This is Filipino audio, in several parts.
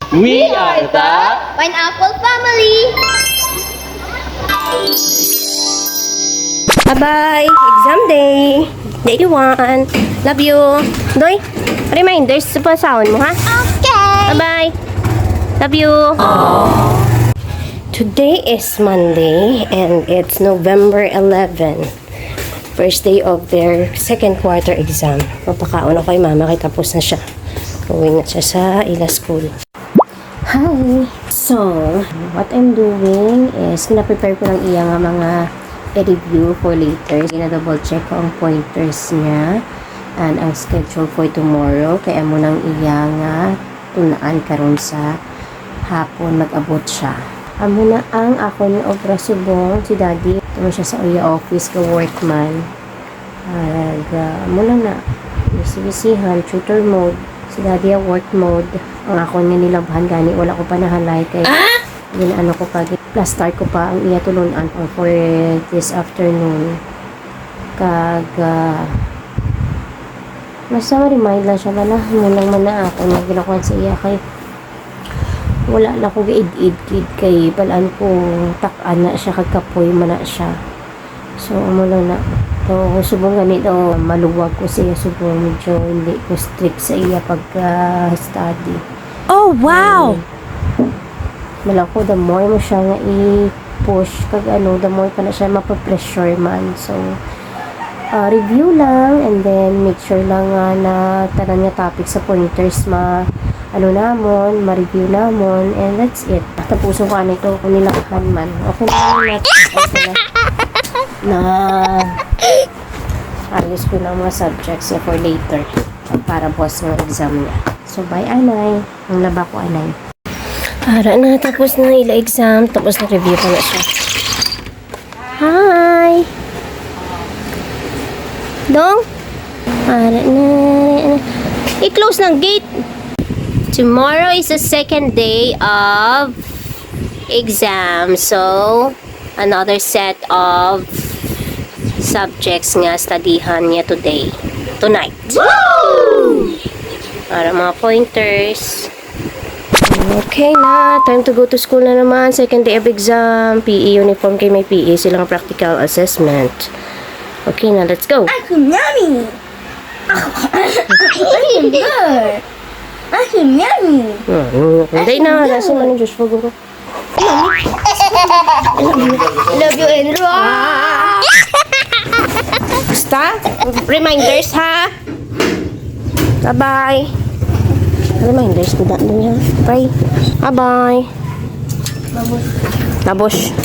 We are the Pineapple Family! Bye-bye! Exam day! Day 1. Love you! Doy, reminders sa pasahon mo, ha? Okay! Bye-bye! Love you! Today is Monday and it's November 11. First day of their second quarter exam. Papakaon ako kay mama kay tapos na siya. Going na siya sa ila school. Hi! So, what I'm doing is pina-prepare ko lang iya nga mga i-review for later. Gina-double check ko ang pointers niya and ang schedule for tomorrow. Kaya mo nang iya nga tunaan karon sa hapon mag-abot siya. Amo na ang ako ni obra subong si daddy. Tumo siya sa iya office ka workman. Amo na bisi-bisihan, tutor mode. Si daddy ang work mode. Ang ako niya nilabhan gani wala ko pa nahalay kay ginaano ko pa plus start ko pa ang iya tulunan pang for this afternoon basta ma-remind lang siya bala mulang man na ako na ginakuan sa iya kay wala na ko gaid-id kay balaan ko tak-an na siya kagkapoy man na siya so amo lang na so subong ganit maluwag ko siya subong medyo hindi ko strict sa iya pagka study. Oh, wow! Malako, the more mo siya nga i-push kag the more pa na siya mapapressure man. So, review lang and then make sure lang na tanan nga topic sa pointers namon, ma-review namon and that's it. Tapuso ko ito kung nilakahan man. Okay na ayos ko ng mga subjects niya for later para bukas ng exam niya. So, bye, Anay. Ang laba ko, Anay. Para na, tapos na ila exam. Tapos na review pa na siya. Hi! Dong? Para na. I-close ng gate. Tomorrow is the second day of exam. So, another set of subjects nga studyhan niya tonight. Woo! Para mga pointers. Okay na. Time to go to school na naman. Second day of exam. PE uniform kay may PE. Silang practical assessment. Okay na. Let's go. Ako, Mami! Ako, good! Ako, Mami! Hindi na. Nasa man yung Joshua Guru. Love you, Enro! Basta. Reminders, ha? Bye-bye. Reminders ko daan niya. Bye. Bye-bye. Labos.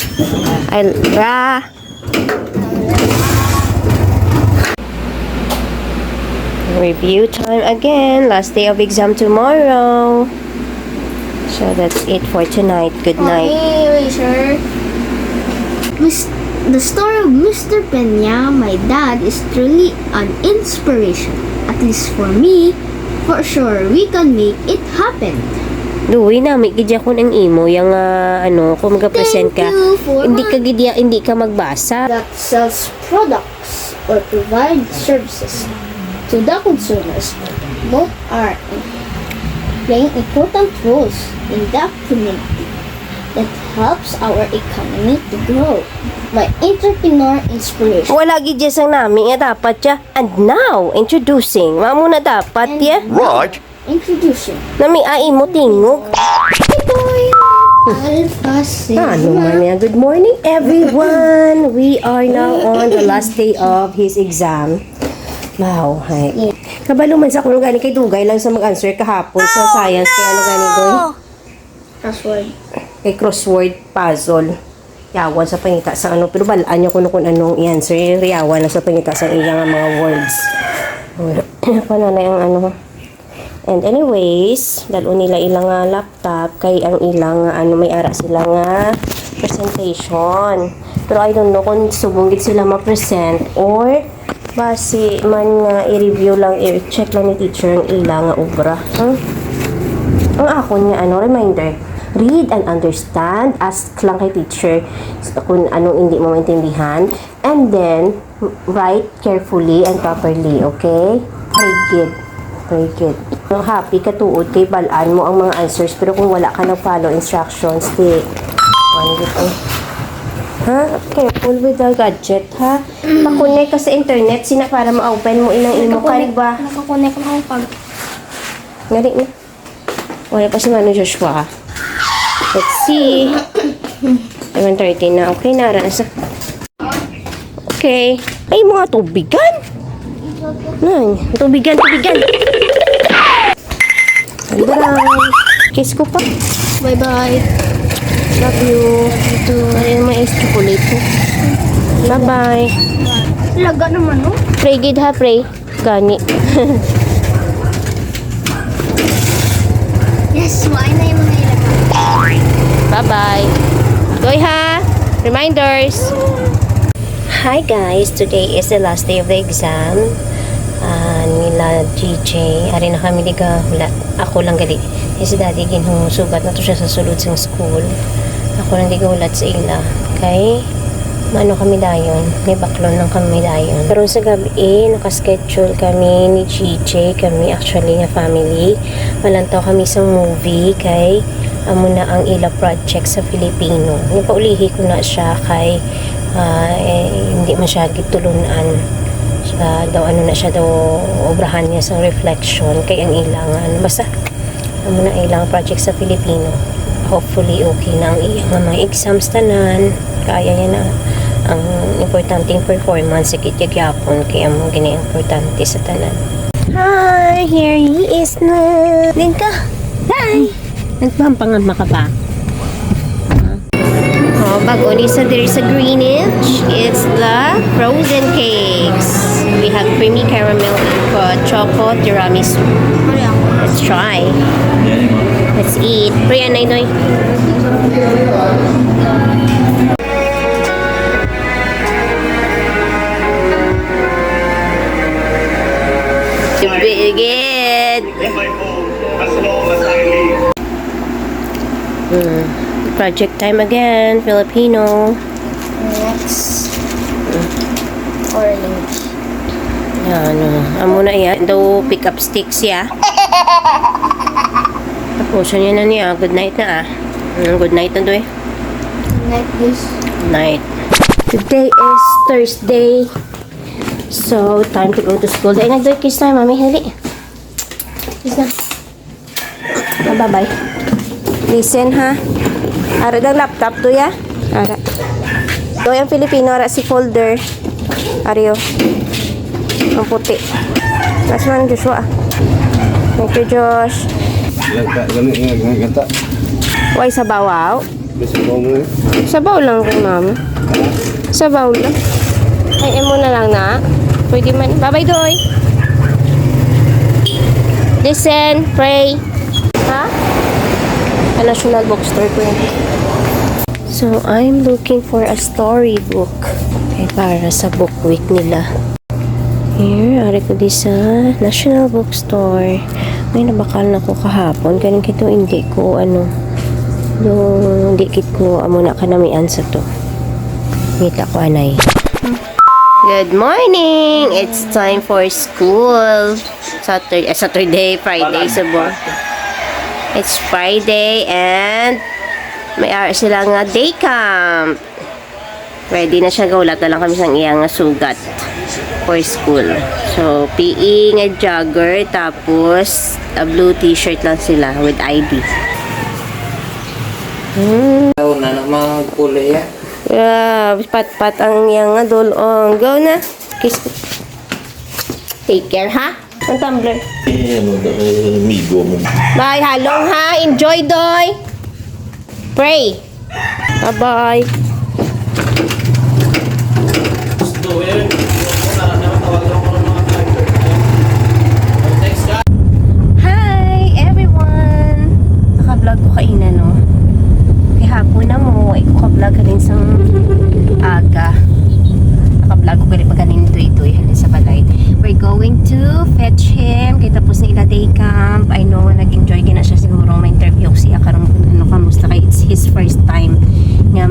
Ra. Review time again. Last day of exam tomorrow. So that's it for tonight. Good night. Hey, sir. The story of Mr. Peña, my dad, is truly an inspiration. At least for me, for sure, we can make it happen. Duwi na, may gidya ko ng imo. Yung kung mag-present ka, Thank you for hindi ka magbasa. that sells products or provide services to the consumers. Both are playing important roles in the community that helps our economy to grow. My entrepreneur inspiration. Wala gidya sang nami nga dapat ya. And now, introducing. Mamo na dapat ya. Right. Introducing Nami ai mo tingog. Alpha Sigma. Ano man yan. Good morning everyone. We are now on the last day of his exam. Wow, hay. Kabalo man sa kuno gani kay dugay lang sa mag-answer kahapon sa science kaya ano gani doy. Password. Kay crossword puzzle. Yawan sa pangita sa pero balaan niyo kung anong i-answer. Yawan na sa pangita sa iyang mga words. Paano na yung And anyways, dalo nila ilang laptop kay ang ilang may ara sila nga presentation. Pero I don't know kung subunggit sila ma-present or base man nga i-review lang, i-check lang ni teacher ang ilang obra. Ang ako niya reminder. Read and understand. Ask lang kay teacher kung anong hindi mo maintindihan. And then, write carefully and properly. Okay? Very good. Very good. happy katuod kay balaan mo ang mga answers pero kung wala ka nag-follow instructions di ano dito ha? Careful with the gadget ha? Pakunik ka sa internet sina para ma-open mo ilang imo ka ba? Nakakonek na ako pag... Ngari na wala pa si Manu Joshua let's see 7:30 na okay na rasa okay ay mga tubigan Nay, tubigan bye kiss ko pa Bye-bye. love you Ito. ayun may ice chocolate bye bye Laga naman, no? pray gid ha pray gani Yes, maay na yung mga ilaga. bye bye goy ha reminders hi guys today is the last day of the exam nila GJ ari na kami liga hulat ako lang gali si daddy ginhong sugat na to siya sa sulod sa school ako lang liga hulat sa ila kay mano kami dayon may baklon lang kami dayon pero sa gabi nakaschedule kami ni GJ kami actually nga family malantaw kami sa movie kay amo na ang ila project sa Filipino nipaulihi ko na siya kay hindi masyagi tulunan siya daw ano na siya daw obrahan niya sa reflection kay ang ilangan basta amo na ilang project sa Filipino hopefully okay na ang iyang mga exams tanan kaya niya na ang importanteng performance sa kityagapon kaya mo gini importante sa tanan hi here he is na Linka hi nagpampangan ka ba oh bago ni sa there is a Greenwich it's the frozen cakes we have creamy caramel and choco tiramisu let's try let's eat Priya na ito Bigit. Project time again, Filipino. Next. Orange. Ano, amo na iya. Daw pick up sticks ya. Tapos yun na niya. Good night na ah. Good night na doy. Like this. Good night. Today is Thursday. So, time to go to school. Dahil nag-doy kiss na, mami. Hali. Kiss na. Bye-bye. Listen ha. Ara daw laptop to ya. Ara. Doy ang Filipino. Ara si folder. Ario. Ang puti. Last one, Joshua. Thank you, Josh. Ganta. Why sabaw, wow? Sabaw mo eh. Sabaw lang kay mama. Sabaw lang. Ay, mo na lang na. Pwede man. Bye-bye, Doy. Listen, pray. Ha? A National Bookstore ko yun. So, I'm looking for a storybook. Okay, para sa book week nila. Here, ari ko di sa National Bookstore. May nabakal na ko kahapon. Ganun kito, hindi ko, hindi kit ko, amo na kanamian sa to. Ngita ko, anay. Good morning! It's time for school. Saturday, Friday, subo. It's Friday and may araw sila nga day camp. Ready na siya, gaulat na lang kami sa iyang sugat for school. So, PE nga jogger, tapos a blue t-shirt lang sila with ID. Na naman kulay yan. Pat-pat ang iyang adulong. Go na. Kiss. Take care, ha? Ang tumbler. Amigo mo. Bye, halong ha. Enjoy, Doy. Pray. Bye-bye. Hi, everyone. Naka-vlog ko kaina, no? Kaya hapon na mo. Ika-vlog ka rin sa aga. Naka-vlog ko rin pag ganin ito sa balay. We're going to fetch him. Kaya tapos na ila day camp. I know, nag-enjoy gina siya siguro. May interview siya. Karong kamusta kay it's his first time nga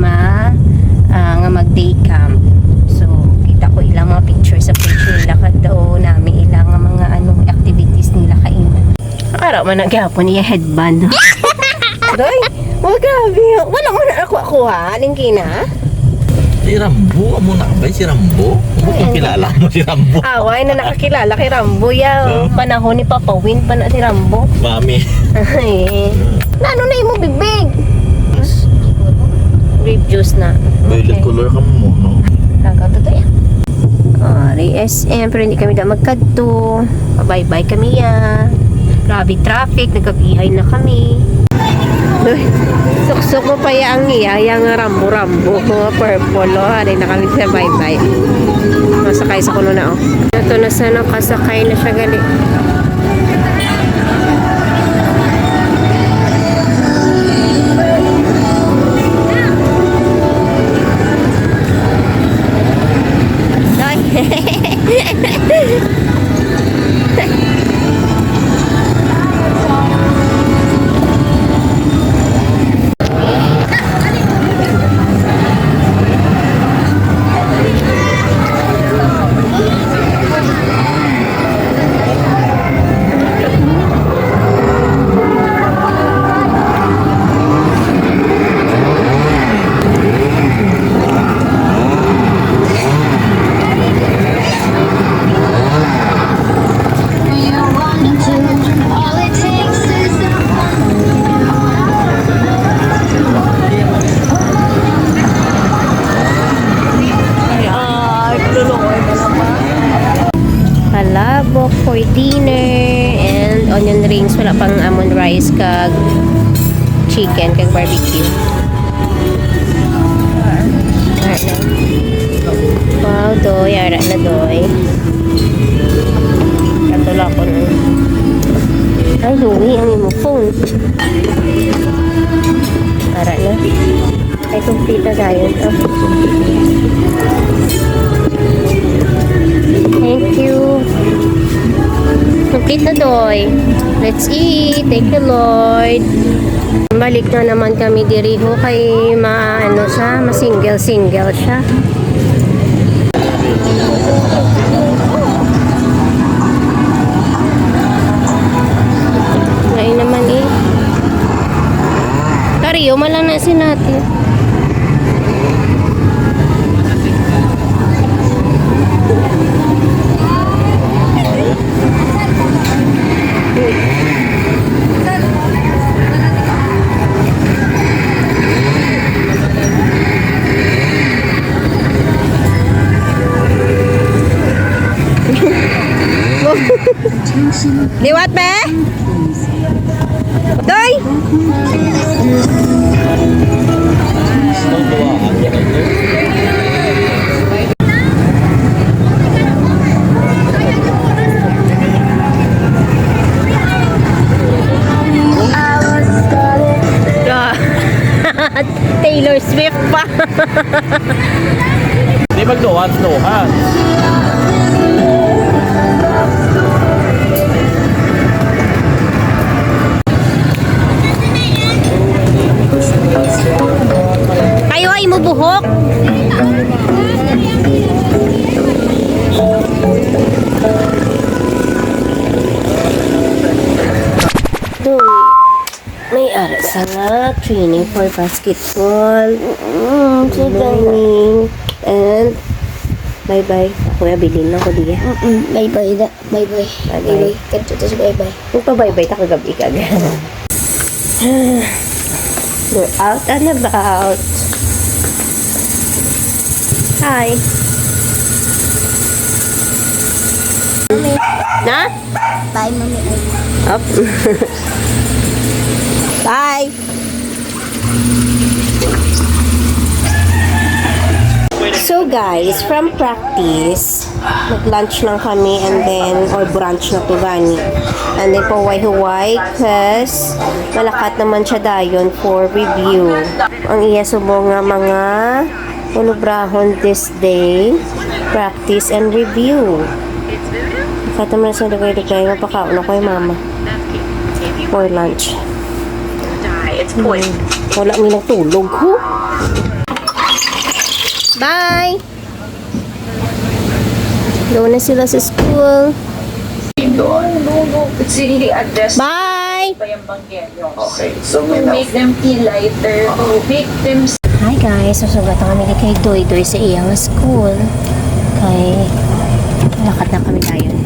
mag-day camp. So, kita ko ilang mga pictures sa page nila. Kado namin ilang mga activities nila kainan. man nagyapon niya headband. Doy, grabe. Wala mo na ako ha, Lingkina. Si Rambo, amo na ba si Rambo? Kung kilala mo si Rambo. Away na nakakilala kay Rambo ya. Panahon ni Papa Win pa na si Rambo. Mami. Ay. Ano na mo bibig? Grape juice na. Violet color ka mo, no? Lagaw to ya. SM, pero hindi kami da magkadto. Bye-bye kami ya. Grabe traffic, nagkabihay na kami. Suksok mo pa yang yang Rambo-Rambo, mga purple, oh. Hari na kami sa bye-bye. Masakay sa kuno na, oh. Ito na sa nakasakay na siya gali. Palabok for dinner and onion rings, wala pang almond rice kag chicken kag barbecue. Wow, doy, ara na doy. Katula ko na. Ay, Louie, ang imo phone. Ara na. Ay, complete na tayo. Thank you. Complete na doy. Let's eat. Thank you, Lord. Balik na naman kami diriho kay ma-single-single siya. Ngayon naman eh. Kariyo, malang na natin. Liwat be? Doy! Taylor Swift pa. Hindi mag-no hands. Kayo ay mubuhok. May ara sa nga training for basketball. Good morning. And bye-bye. Kuya, bilhin na ko diya. Bye-bye da. Bye-bye. Bye-bye. Kadto to sa bye-bye. Kung pa-bye-bye, ta kagabi ka. We're out and about. Hi. Na? Bye, Mami. Up. Bye. So guys, from practice, mag-lunch lang kami and then, or brunch na to gani. And then pahuway-huway kasi malakat naman siya dayon for review. Ang iya subo nga mga unubrahon this day, practice and review. Malakat naman sa lagay-lagay, mapakaon ako kay mama for lunch. Wala may nagtulog ho. Bye! Doon na sila sa school. It's really the address. Bye! pa yung banggeryo. Okay. So, To make them feel lighter, to make them Hi guys, susugat na kami ni kay Doy Doy sa iyang school. Kay lakad na kami dayon.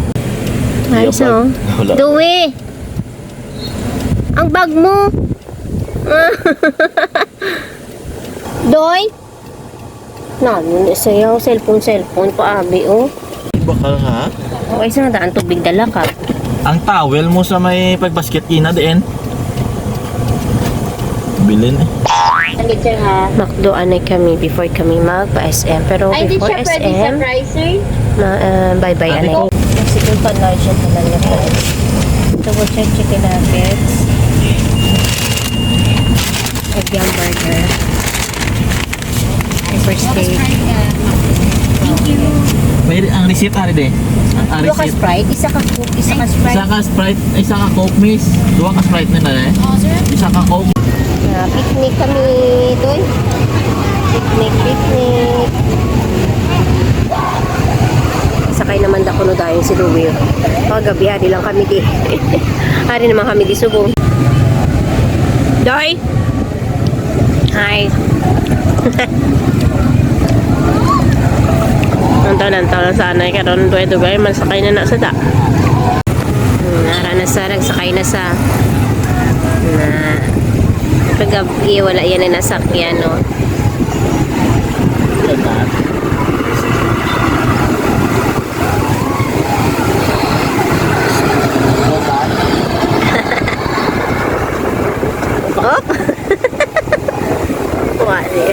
Ayos Yung no? bag. Wala. Doy! Ang bag mo! Doy! Namin sa iyang cellphone pa abi oh. Bakal ha? Okay, sa daan tubig dala ka. Ang towel mo sa may pagbasket ina din. Bilin eh. Makdo anay kami before kami magpa-SM. Pero Ay, di before siya pwede sa SM, pricer? bye-bye Ate anay. ko. Mexican conversion naman niya po. Double check chicken nuggets. Egg yum burger. Pepper steak. May ang receipt ari de. Ang Dua ka receipt. Sprite, isa ka Coke, isa ka Sprite. Isa ka Sprite, isa ka Coke miss. Dua ka Sprite nila eh. Isa ka Coke. Picnic kami doon. Picnic. Sakay naman da kuno dahil si Louie. Pagabi, hari lang kami di. Hari naman kami di subong. Doy! Hi! Nantaw na sana karon duay-duay man sakay na sa da. Nara na sa nagsakay na sa na pagabi wala yan na nasakyan no. Oh. Wali.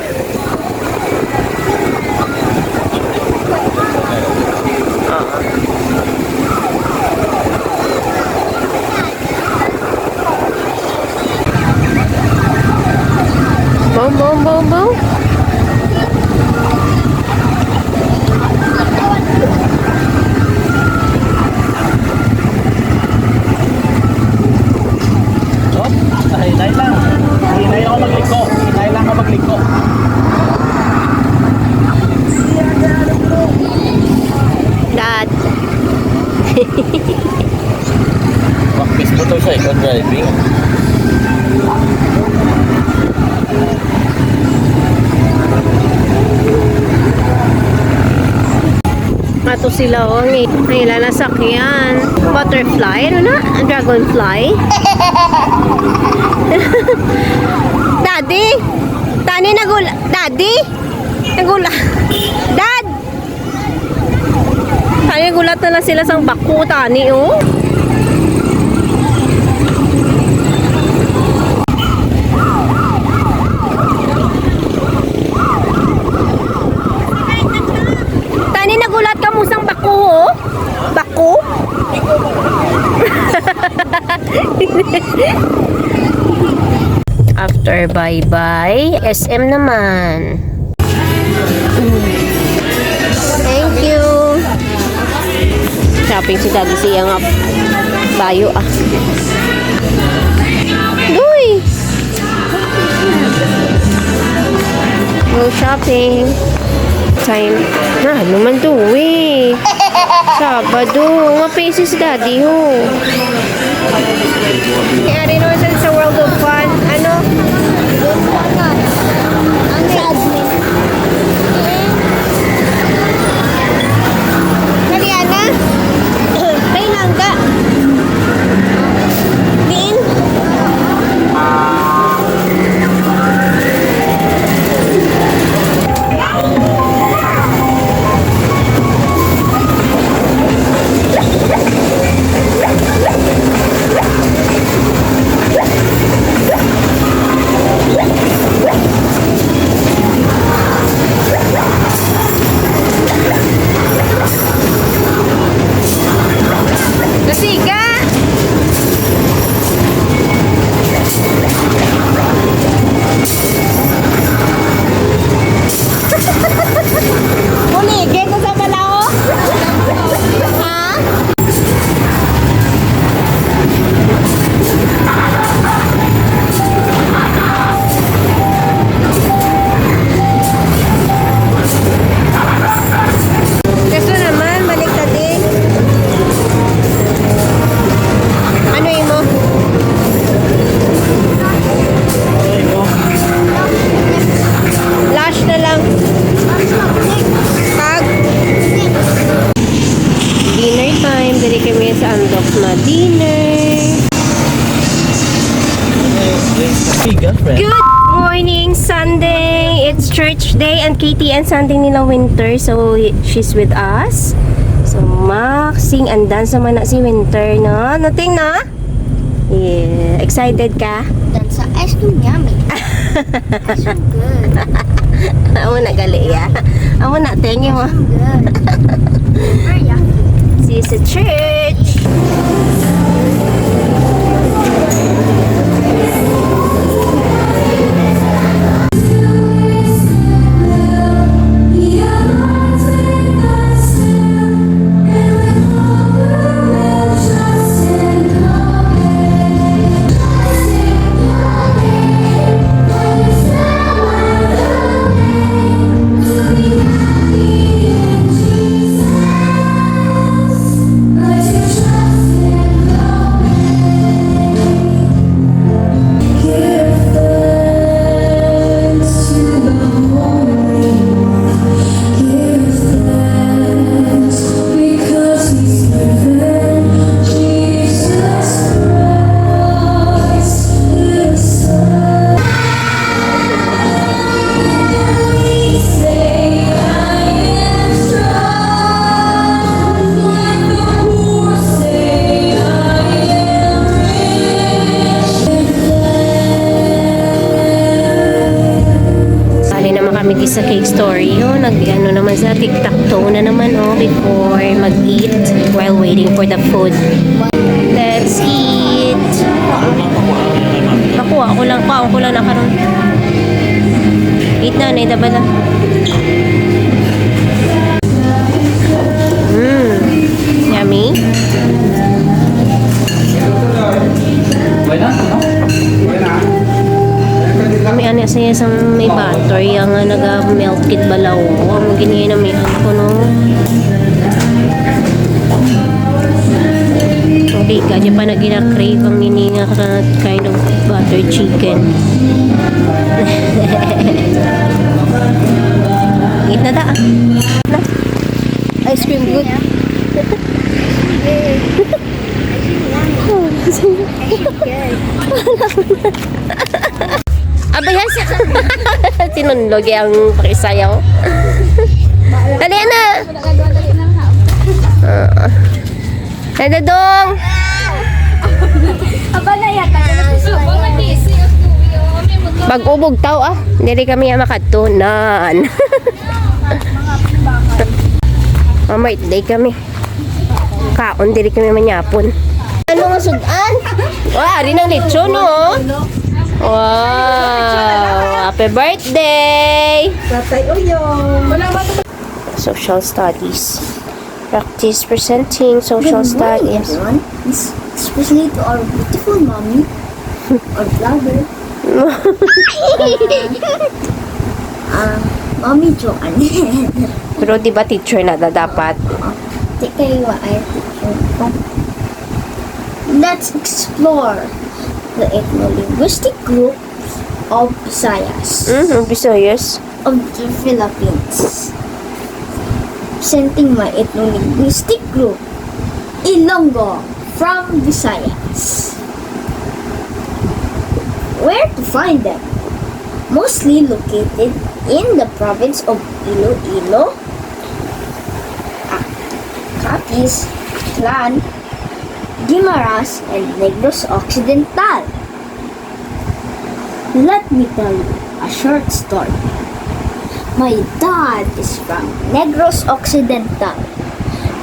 Boom. Hinay lang. Hinay ako magliko. Hinay lang ako magliko. Dad. Practice mo to sa ikaw driving. Ato sila oh, ngayon na sakyan. Butterfly, ano na? Dragonfly. Daddy! Tani nagula. Daddy! Nagula. Dad! Tani nagulat na lang sila sa bako, tani oh. Tani nagulat ka musang bako oh. Bako? After bye-bye, SM naman. Thank you. Shopping si Daddy siya nga bayo ah. Uy! Go shopping. Time. Na, ano man to eh. Sabado. Mapisi si Daddy ho. Ari naman siya sa World of Fun. Ano? Ang admin. Mariana? May langga. Din? Hey, girlfriend. Good morning, Sunday! It's church day and Katie and Sunday nila Winter. So, she's with us. So, Maxing and dance naman na si Winter, no? Nothing, no? Yeah. Excited ka? Dan sa ice cream yummy. Ice cream good. Amo na gali, ya. Amo na, thank you, mo. Good. Very yummy. See you sa church! Kami di sa cake story, oh, nag-ano naman sa tic-tac-toe na naman, oh, before mag-eat while waiting for the food. Let's eat! Ako lang nakaroon. Eat na, naida ba lang? Yummy. Kami ano sa isang may butter yung naga-melt kit balaw. Ang ginaya na may ano ko no. Okay, kanya pa na gina-crave ang nininga kind of butter chicken. Eat na da. Na. Ice cream good. Abayas. Tinunlog yung pakisayaw. Dali na. Nadadong. Pag-ubog tao Dili kami makatunan. Mamay, day kami. Kaon, dili kami manyapon. Ano nga sudan? Wah, rin ang lechon, no? Wow! Happy birthday! Social studies. Practice presenting social studies. Everyone, especially to our beautiful mommy, our vlogger, Mommy Joanne. Pero di ba teacher na dapat? Kayo ay teacher ko. Let's explore the ethno-linguistic group of Visayas Visayas. of the Philippines. Presenting my ethno-linguistic group, Ilonggo from Visayas. Where to find them? Mostly located in the province of Iloilo, Capiz, Clan, Guimaras, and Negros Occidental. Let me tell you a short story. My dad is from Negros Occidental,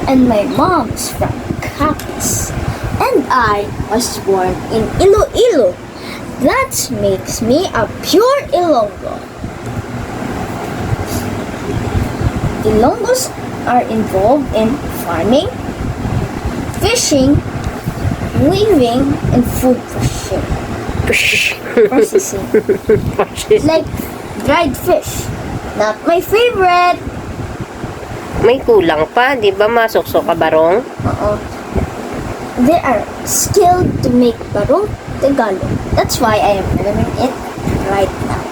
and my mom is from Capiz, and I was born in Iloilo. That makes me a pure Ilonggo. Ilonggos are involved in farming, fishing, weaving, and food processing. Like dried fish. Not my favorite. May kulang pa, di ba? Masukso ka barong? They are skilled to make barong Tagalog. That's why I am learning it right now.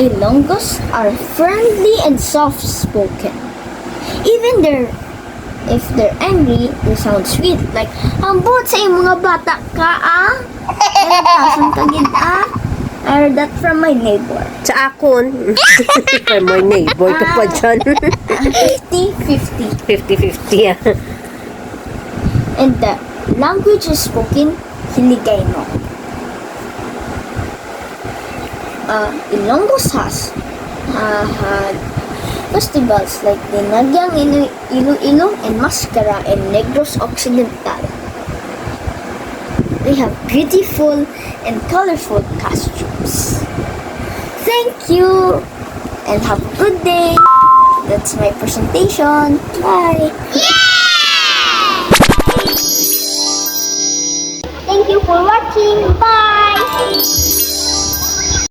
Ilonggos are friendly and soft-spoken. Even their If they're angry, they sound sweet. Like, ambot sa mga bata ka, ah? Nagtasan ka gid, ah? I heard that from my neighbor. Sa akon. For my neighbor ka pa dyan. 50-50. 50-50 ah. And the language is spoken Hiligayno. Ilonggo's has had festivals like Dinagyang Iloilo and Mascara and Negros Occidental. They have beautiful and colorful costumes. Thank you and have a good day. That's my presentation. Bye. Thank you for watching. Bye.